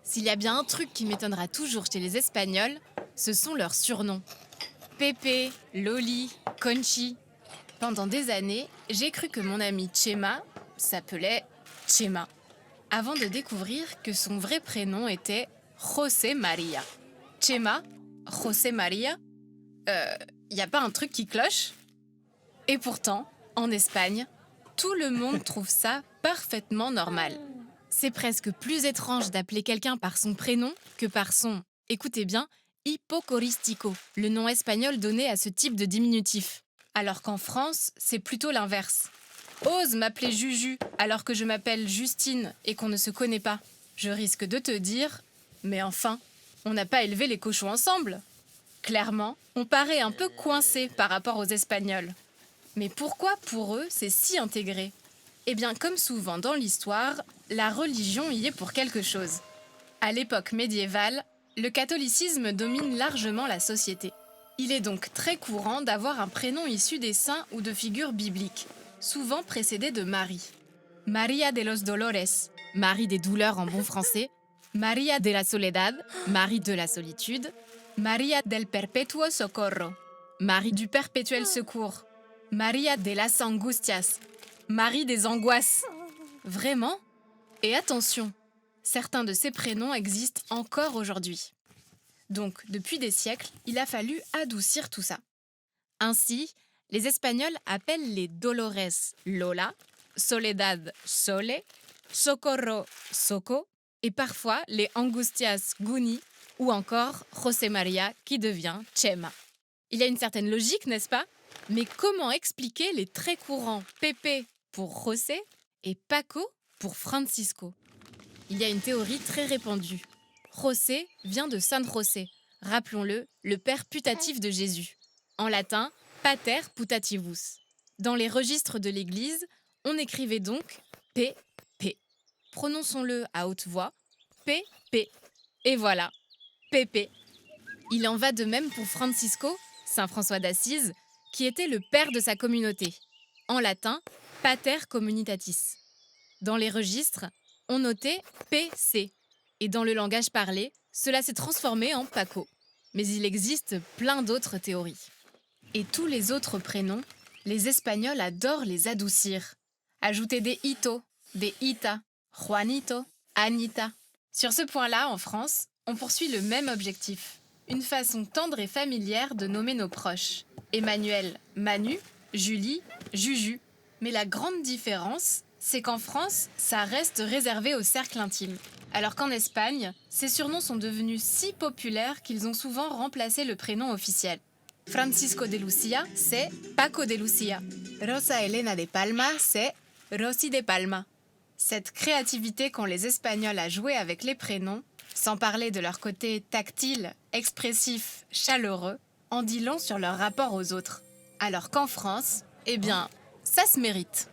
S'il y a bien un truc qui m'étonnera toujours chez les Espagnols, ce sont leurs surnoms. Pepe, Loli, Conchi. Pendant des années, j'ai cru que mon amie Chema s'appelait Chema, avant de découvrir que son vrai prénom était José María. Chema, José María, y a pas un truc qui cloche? Et pourtant, en Espagne, tout le monde trouve ça parfaitement normal. C'est presque plus étrange d'appeler quelqu'un par son prénom que par son, écoutez bien, hypocoristico, le nom espagnol donné à ce type de diminutif. Alors qu'en France, c'est plutôt l'inverse. Ose m'appeler Juju alors que je m'appelle Justine et qu'on ne se connaît pas. Je risque de te dire, mais enfin, on n'a pas élevé les cochons ensemble. Clairement, on paraît un peu coincé par rapport aux Espagnols. Mais pourquoi pour eux c'est si intégré? Eh bien, comme souvent dans l'histoire, la religion y est pour quelque chose. À l'époque médiévale, le catholicisme domine largement la société. Il est donc très courant d'avoir un prénom issu des saints ou de figures bibliques, souvent précédé de Marie. María de los Dolores, Marie des douleurs en bon français, María de la Soledad, Marie de la solitude, María del Perpetuo Socorro, Marie du perpétuel secours, María de las Angustias, Marie des angoisses. Vraiment? Et attention, certains de ces prénoms existent encore aujourd'hui. Donc, depuis des siècles, il a fallu adoucir tout ça. Ainsi, les Espagnols appellent les Dolores Lola, Soledad Sole, Socorro Soco, et parfois les Angustias Guni, ou encore José María qui devient Chema. Il y a une certaine logique, n'est-ce pas? Mais comment expliquer les très courants Pepe pour José et Paco pour Francisco? Il y a une théorie très répandue. José vient de San José, rappelons-le, le père putatif de Jésus. En latin, pater putativus. Dans les registres de l'Église, on écrivait donc P-P. Prononçons-le à haute voix, P-P. Et voilà, Pépé. Il en va de même pour Francisco, Saint François d'Assise, qui était le père de sa communauté. En latin, pater communitatis. Dans les registres, on notait PC. Et dans le langage parlé, cela s'est transformé en Paco. Mais il existe plein d'autres théories. Et tous les autres prénoms, les Espagnols adorent les adoucir. Ajouter des ito, des ita, Juanito, Anita. Sur ce point-là, en France, on poursuit le même objectif. Une façon tendre et familière de nommer nos proches. Emmanuel, Manu, Julie, Juju. Mais la grande différence, c'est qu'en France, ça reste réservé au cercle intime. Alors qu'en Espagne, ces surnoms sont devenus si populaires qu'ils ont souvent remplacé le prénom officiel. Francisco de Lucia, c'est Paco de Lucia. Rosa Elena de Palma, c'est Rosy de Palma. Cette créativité qu'ont les Espagnols à jouer avec les prénoms, sans parler de leur côté tactile, expressif, chaleureux, en dit long sur leur rapport aux autres. Alors qu'en France, eh bien, ça se mérite.